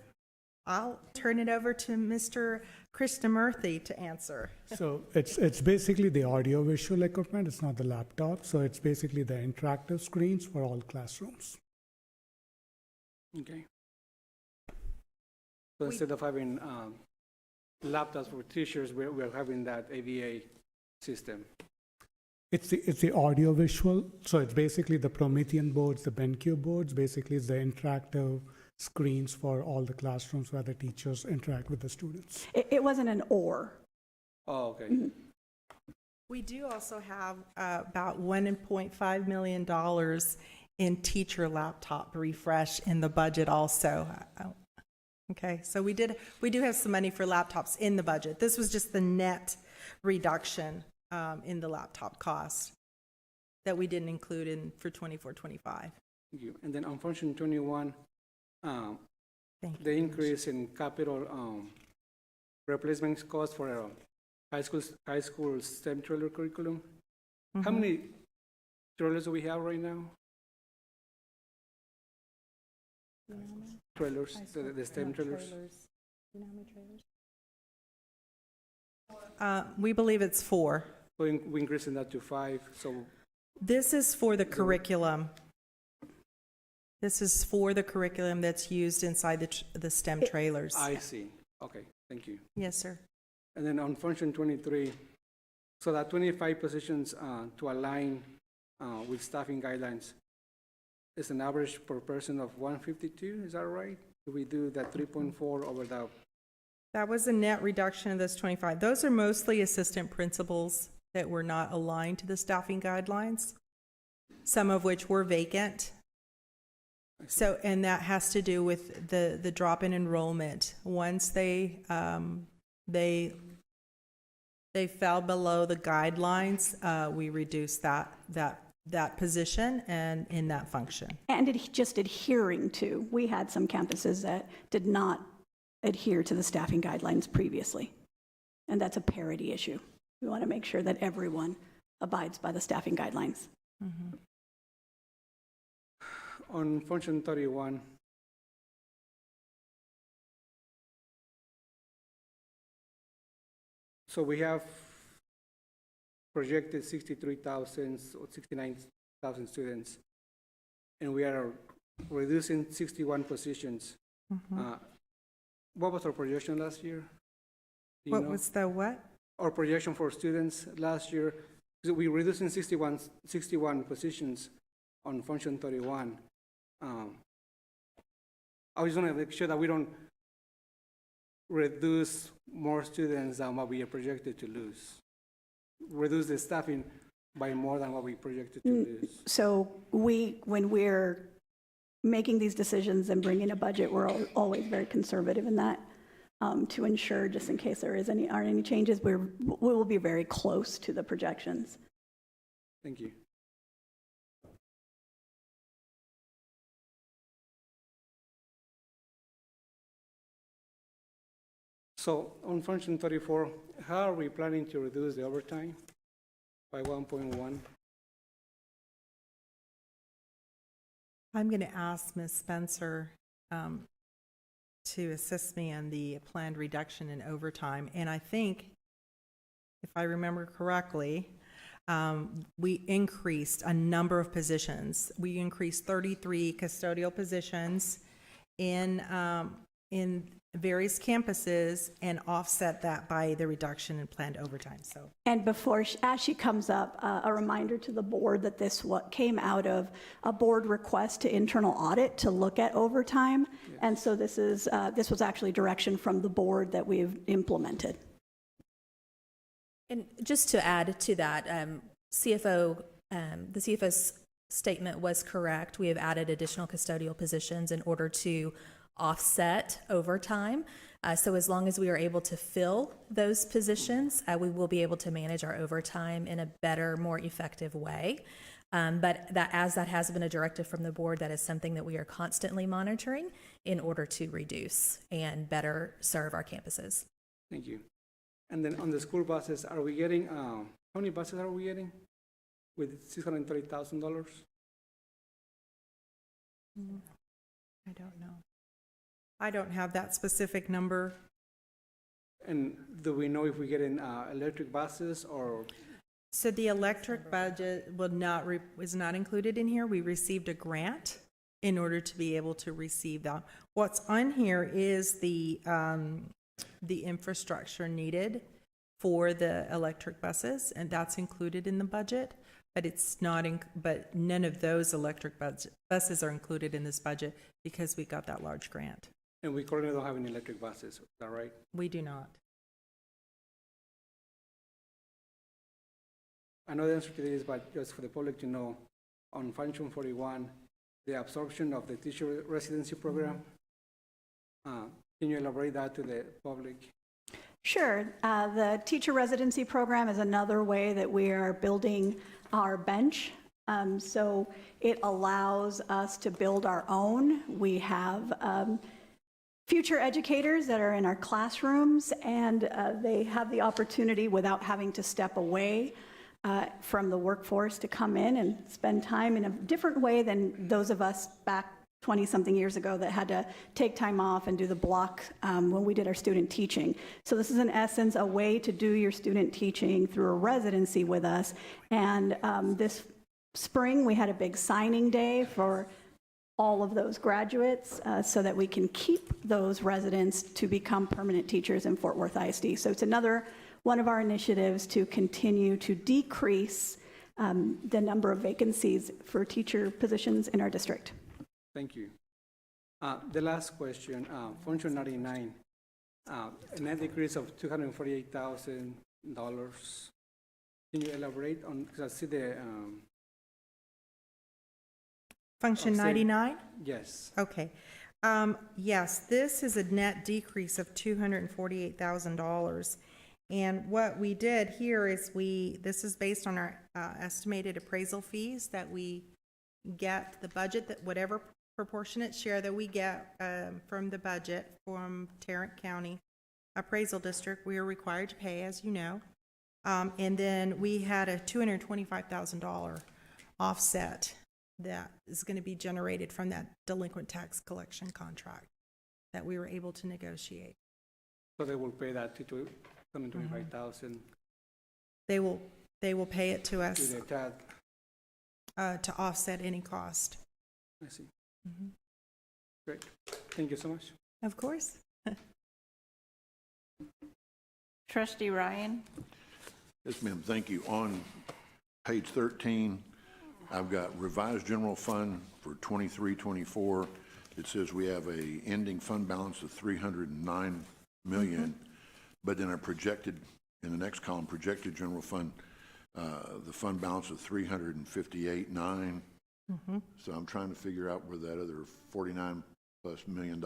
I'll turn it over to Mr. Krishnamurthy to answer. So it's basically the audio-visual equipment. It's not the laptop. So it's basically the interactive screens for all classrooms. Okay. So instead of having laptops for teachers, we're having that AVA system. It's the audio-visual. So it's basically the Promethean boards, the BenQ boards. Basically, it's the interactive screens for all the classrooms where the teachers interact with the students. It wasn't an or. Oh, okay. We do also have about $1.5 million in teacher laptop refresh in the budget also. Okay, so we do have some money for laptops in the budget. This was just the net reduction in the laptop cost that we didn't include in for 24-25. Thank you. And then on function 21, Thank the you. increase in capital replacement cost for high school STEM trailer curriculum. How many trailers do we have right now? Trailers, the STEM trailers. We believe it's 4. So we increasing that to 5. So This is for the curriculum. This is for the curriculum that's used inside the STEM trailers. I see. Okay, thank you. Yes, sir. And then on function 23, so that 25 positions to align with staffing guidelines is an average per person of 152, is that right? Do we do that 3.4 over the? That was a net reduction of those 25. Those are mostly assistant principals that were not aligned to the staffing guidelines, some of which were vacant. So, and that has to do with the drop in enrollment. Once they fell below the guidelines, we reduced that position and in that function. And just adhering to, we had some campuses that did not adhere to the staffing guidelines previously. And that's a parity issue. We want to make sure that everyone abides by the staffing guidelines. On function 31, so we have projected 63,000 or 69,000 students, and we are reducing 61 positions. What was our projection last year? Do you What know? was the what? Our projection for students last year, so we're reducing 61 positions on function 31. I just want to make sure that we don't reduce more students than what we are projected to lose. Reduce the staffing by more than what we projected to lose. So when we're making these decisions and bringing a budget, we're always very conservative in that to ensure, just in case there aren't any changes, we will be very close to the projections. Thank you. So on function 34, how are we planning to reduce the overtime by 1.1? I'm going to ask Ms. Spencer to assist me in the planned reduction in overtime. And I think, if I remember correctly, we increased a number of positions. We increased 33 custodial positions in various campuses and offset that by the reduction in planned overtime. So, And as she comes up, a reminder to the board that this came out of a board request to internal audit to look at overtime. Yes. And so this was actually direction from the board that we've implemented. And just to add to that, the CFO's statement was correct. We have added additional custodial positions in order to offset overtime. So as long as we are able to fill those positions, we will be able to manage our overtime in a better, more effective way. But as that has been a directive from the board, that is something that we are constantly monitoring in order to reduce and better serve our campuses. Thank you. And then on the school buses, are we getting, how many buses are we getting with $630,000? I don't know. I don't have that specific number. And do we know if we get in electric buses or? So the electric budget is not included in here. We received a grant in order to be able to receive that. What's on here is the infrastructure needed for the electric buses, and that's included in the budget, but it's not, but none of those electric buses are included in this budget because we got that large grant. And we currently don't have any electric buses, is that right? We do not. I know the answer to this, but just for the public to know, on function 41, the absorption of the teacher residency program, can you elaborate that to the public? Sure. The teacher residency program is another way that we are building our bench. So it allows us to build our own. We have future educators that are in our classrooms, and they have the opportunity, without having to step away from the workforce, to come in and spend time in a different way than those of us back 20-something years ago that had to take time off and do the block when we did our student teaching. So this is in essence a way to do your student teaching through a residency with us. And this spring we had a big signing day for all of those graduates so that we can keep those residents to become permanent teachers in Fort Worth ISD. So it's another one of our initiatives to continue to decrease the number of vacancies for teacher positions in our district. Thank you. The last question, function 99, a net decrease of $248,000. Can you elaborate on, because I see the... Function Of same- 99? yes. Okay. Yes, this is a net decrease of $248,000. And what we did here is this is based on our estimated appraisal fees that we get, the budget, that whatever proportionate share that we get from the budget from Tarrant County Appraisal District, we are required to pay, as you know. And then we had a $225,000 offset that is going to be generated from that delinquent tax collection contract that we were able to negotiate. So they will pay that to $225,000 They will pay it to to us the TAD. to offset any cost. I see. Great. Thank you so much. Of course. Trustee Ryan? Yes, ma'am, thank you. On page 13, I've got revised general fund for 23-24. It says we have a ending fund balance of $309 million, but then I projected, in the next column, projected general fund, the fund balance of $358.9. So I'm trying to figure out where that other $49+ million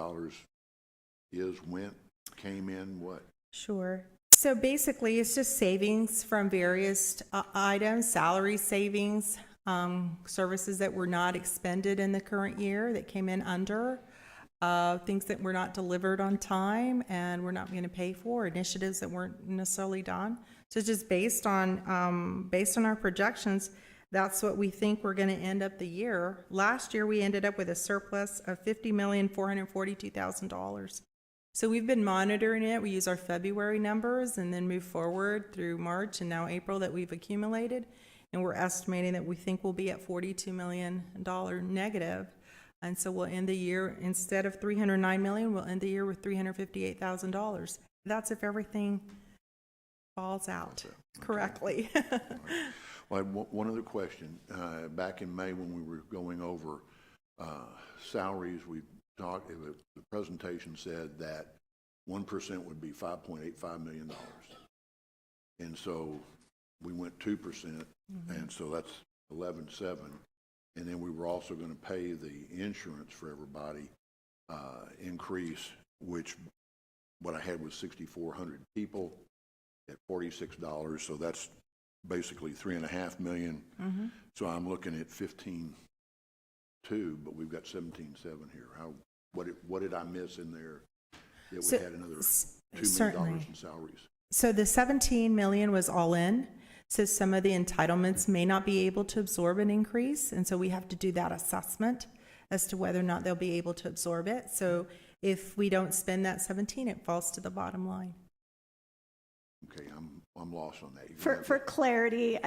came in, what? Sure. So basically, it's just savings from various items, salary savings, services that were not expended in the current year that came in under, things that were not delivered on time and we're not going to pay for, initiatives that weren't necessarily done. So just based on our projections, that's what we think we're going to end up the year. Last year, we ended up with a surplus of $50,442,000. So we've been monitoring it. We use our February numbers and then move forward through March and now April that we've accumulated. And we're estimating that we think we'll be at $42 million negative. And so we'll end the year, instead of $309 million, we'll end the year with $358,000. That's if everything falls out correctly. Well, I have one other question. Back in May when we were going over salaries, we talked, the presentation said that 1% would be $5.85 million. And so we went 2%, and so that's 11.7. And then we were also going to pay the insurance for everybody increase, which what I had was 6,400 people at $46. So that's basically $3.5 million. So I'm looking at 15.2, but we've got 17.7 here. What did I miss in there that we had another $2 million in salaries? So the 17 million was all in. So some of the entitlements may not be able to absorb an increase, and so we have to do that assessment. as to whether or not they'll be able to absorb it. So if we don't spend that 17, it falls to the bottom line. Okay, I'm lost on that. You For, have- for clarity,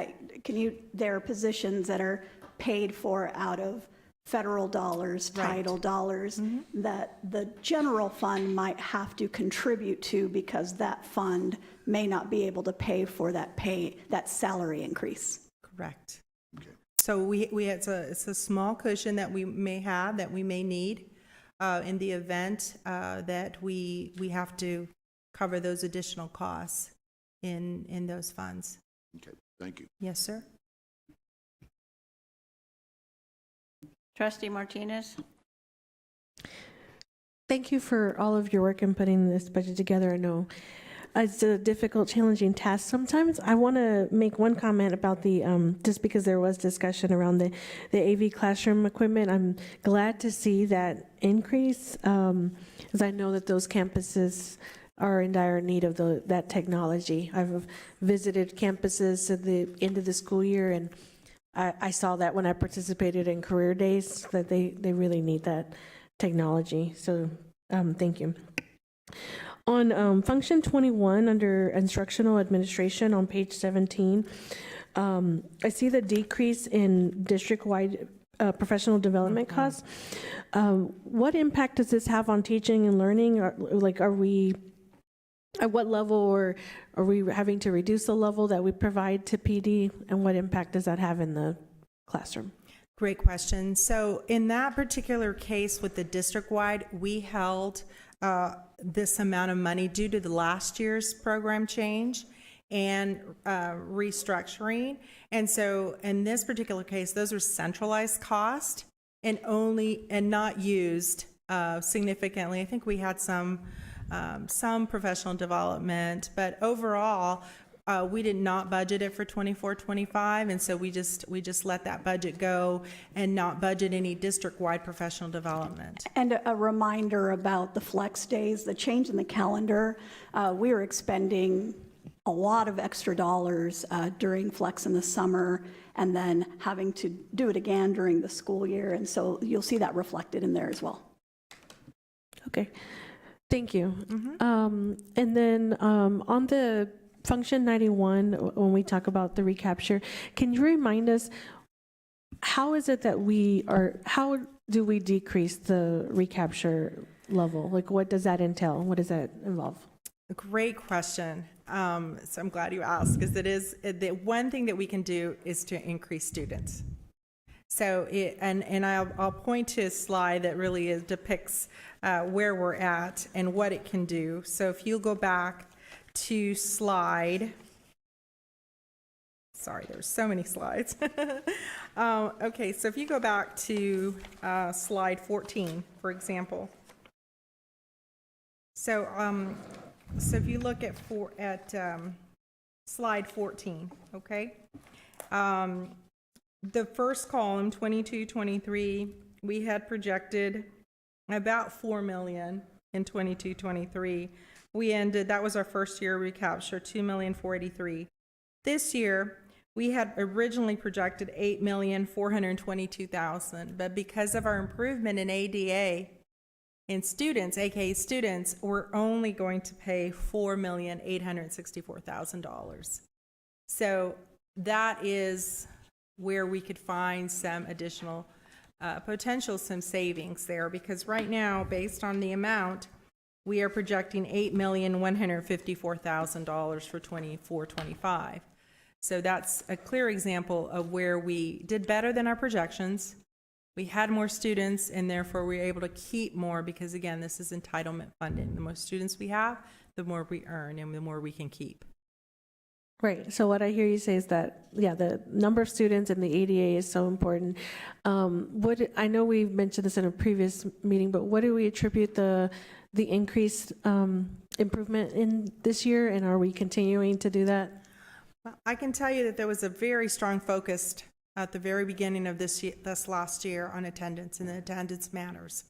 there are positions that are paid for out of federal dollars, title dollars, that the general fund might have to contribute to because that fund may not be able to pay for that salary increase. Correct. Okay. So it's a small cushion that we may have, that we may need in the event that we have to cover those additional costs in those funds. Okay, thank you. Yes, sir. Trustee Martinez? Thank you for all of your work in putting this budget together. I know it's a difficult, challenging task sometimes. I want to make one comment about the, just because there was discussion around the AV classroom equipment. I'm glad to see that increase, as I know that those campuses are in dire need of that technology. I've visited campuses at the end of the school year, and I saw that when I participated in career days, that they really need that technology. So thank you. On function 21 under instructional administration on page 17, I see the decrease in district-wide professional development costs. What impact does this have on teaching and learning? Are we at what level, or are we having to reduce the level that we provide to PD, and what impact does that have in the classroom? Great question. So in that particular case with the district-wide, we held this amount of money due to the last year's program change and restructuring. And so in this particular case, those are centralized costs and not used significantly. I think we had some professional development, but overall, we did not budget it for 24-25, and so we just let that budget go and not budget any district-wide professional development. And a reminder about the flex days, the change in the calendar. We were expending a lot of extra dollars during flex in the summer, and then having to do it again during the school year, and so you'll see that reflected in there as well. Okay. Thank you. And then on the function 91, when we talk about the recapture, can you remind us, how is it that how do we decrease the recapture level? Like, what does that entail? What does that involve? A great question. So I'm glad you asked, because it is the one thing that we can do is to increase students. So I'll point to a slide that really depicts where we're at and what it can do. So if you go back to slide, sorry, there's so many slides. Okay, so if you go back to slide 14, for example. So if you look at slide 14, okay. The first column, 22-23, we had projected about $4 million in 22-23. We ended, that was our first year recapture, $2,483,000. This year, we had originally projected $8,422,000, but because of our improvement in ADA in students, aka students, we're only going to pay $4,864,000. So that is where we could find some additional some savings there, because right now, based on the amount, we are projecting $8,154,000 for 24-25. So that's a clear example of where we did better than our projections. We had more students, and therefore we were able to keep more, because again, this is entitlement funding. The more students we have, the more we earn and the more we can keep. Right. So what I hear you say is that, yeah, the number of students and the ADA is so important. I know we've mentioned this in a previous meeting, but what do we attribute the increased improvement in this year, and are we continuing to do that? Well, I can tell you that there was a very strong focus at the very beginning of this last year on attendance, and the attendance matters.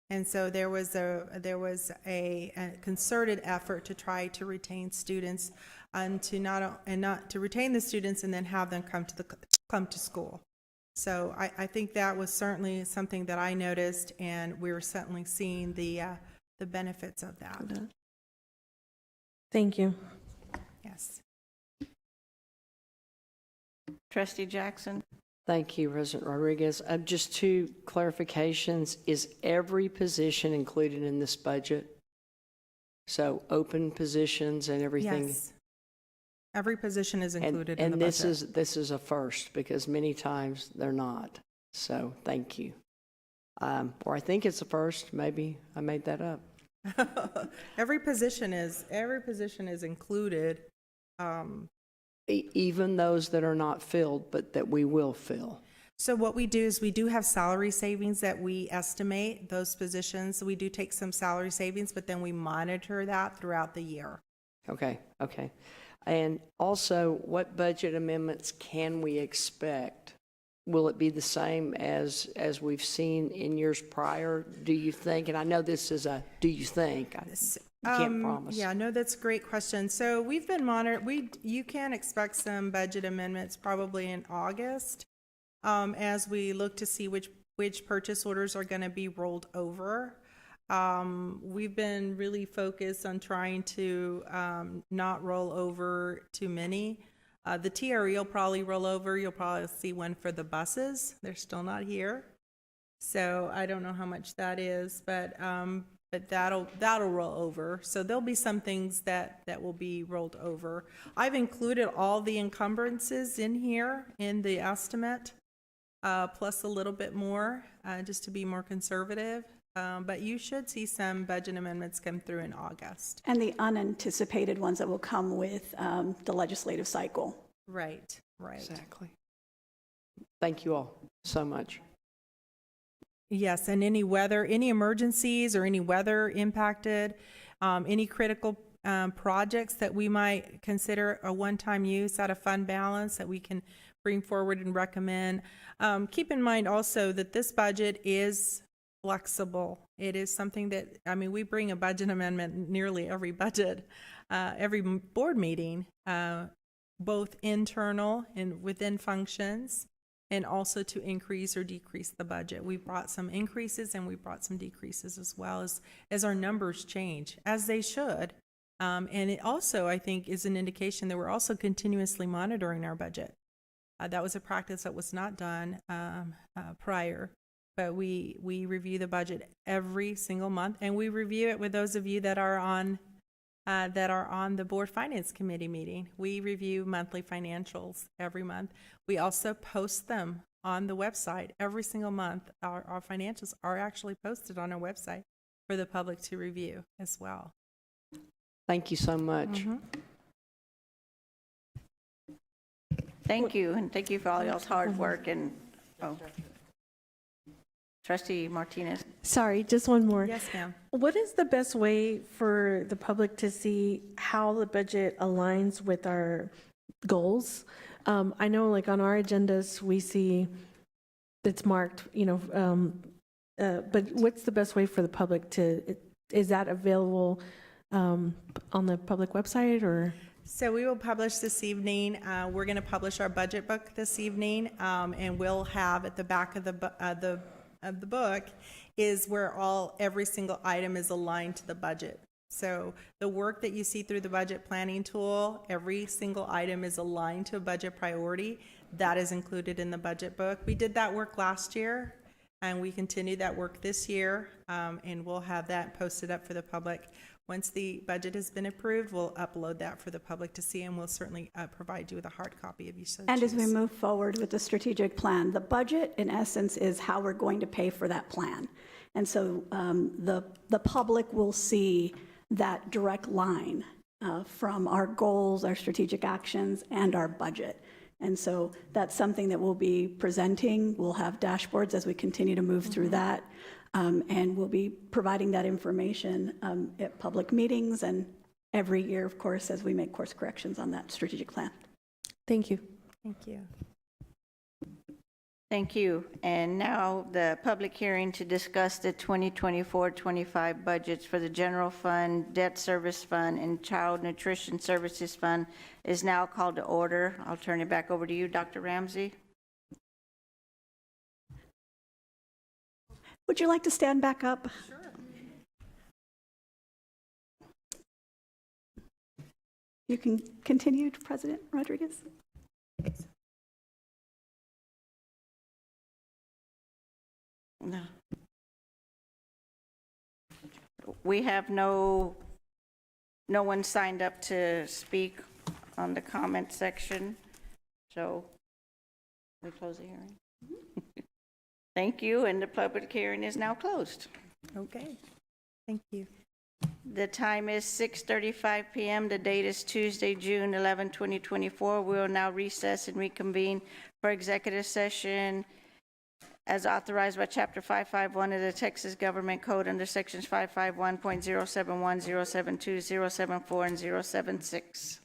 And so there was a concerted effort to try to retain students, and to retain the students and then have them come to school. So I think that was certainly something that I noticed, and we were certainly seeing the benefits of that. Thank you. Yes. Trustee Jackson? Thank you, President Rodriguez. Just two clarifications. Is every position included in this budget? So open positions and everything? Yes. Every position is included in the And budget. this is a first, because many times they're not. So thank you. Or I think it's a first, maybe I made that up. Every position is included. Even those that are not filled, but that we will fill. So what we do is we do have salary savings that we estimate those positions. We do take some salary savings, but then we monitor that throughout the year. Okay. And also, what budget amendments can we expect? Will it be the same as we've seen in years prior, do you think? And I know this is a do you think. I can't promise. Yeah, no, that's a great question. So we've been you can expect some budget amendments probably in August, as we look to see which purchase orders are going to be rolled over. We've been really focused on trying to not roll over too many. The TRE will probably roll over. You'll probably see one for the buses. They're still not here. So I don't know how much that is, but that'll roll over. So there'll be some things that will be rolled over. I've included all the encumbrances in here in the estimate, plus a little bit more, just to be more conservative. But you should see some budget amendments come through in August. And the unanticipated ones that will come with the legislative cycle. Right. Exactly. Thank you all so much. Yes, and any emergencies or any weather impacted, any critical projects that we might consider a one-time use out of fund balance that we can bring forward and recommend. Keep in mind also that this budget is flexible. It is something that, we bring a budget amendment nearly every every board meeting, both internal and within functions, and also to increase or decrease the budget. We brought some increases and we brought some decreases as well as our numbers change, as they should. And it also, I think, is an indication that we're also continuously monitoring our budget. That was a practice that was not done prior. But we review the budget every single month, and we review it with those of you that are on the Board Finance Committee meeting. We review monthly financials every month. We also post them on the website every single month. Our financials are actually posted on our website for the public to review as well. Thank you so much. Thank you, and thank you for all y'all's hard work. And Trustee Martinez. Sorry, just one more. Yes, ma'am. What is the best way for the public to see how the budget aligns with our goals? I know, like, on our agendas, we see it's marked, but what's the best way for the public is that available on the public website, or? So we will publish this evening. We're going to publish our budget book this evening, and we'll have at the back of the book is where every single item is aligned to the budget. So the work that you see through the budget planning tool, every single item is aligned to a budget priority. That is included in the budget book. We did that work last year, and we continue that work this year, and we'll have that posted up for the public. Once the budget has been approved, we'll upload that for the public to see, and we'll certainly provide you with a hard copy if you so choose. And as we move forward with the strategic plan, the budget, in essence, is how we're going to pay for that plan. And so the public will see that direct line from our goals, our strategic actions, and our budget. And so that's something that we'll be presenting. We'll have dashboards as we continue to move through that. And we'll be providing that information at public meetings and every year, of course, as we make course corrections on that strategic plan. Thank you. Thank you. Thank you. And now the public hearing to discuss the 2024-25 budgets for the General Fund, Debt Service Fund, and Child Nutrition Services Fund is now called to order. I'll turn it back over to you, Dr. Ramsey. Would you like to stand back up? Sure. You can continue, President Rodriguez. No. We have no one signed up to speak on the comment section, so we close the hearing. Thank you, and the public hearing is now closed. Okay, thank you. The time is 6:35 PM. The date is Tuesday, June 11, 2024. We will now recess and reconvene for executive session as authorized by Chapter 551 of the Texas Government Code under Sections 551.071, 072, 074, and 076.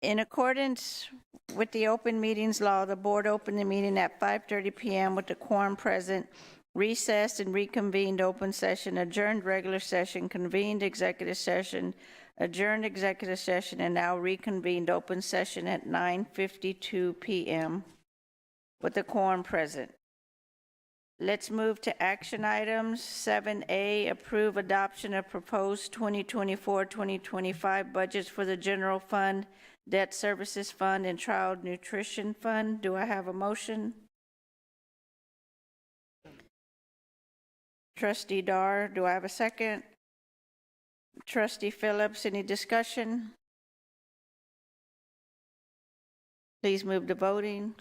In accordance with the open meetings law, the board opened the meeting at 5:30 PM with the quorum present, recessed and reconvened open session, adjourned regular session, convened executive session, adjourned executive session, and now reconvened open session at 9:52 PM with the quorum present. Let's move to action items. 7A, approve adoption of proposed 2024-2025 budgets for the general fund, debt services fund, and child nutrition fund. Do I have a motion? Trustee Dar, do I have a second? Trustee Phillips, any discussion? Please move to voting.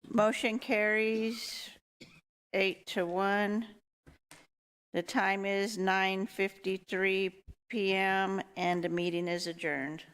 Motion carries 8-1. The time is 9:53 PM and the meeting is adjourned.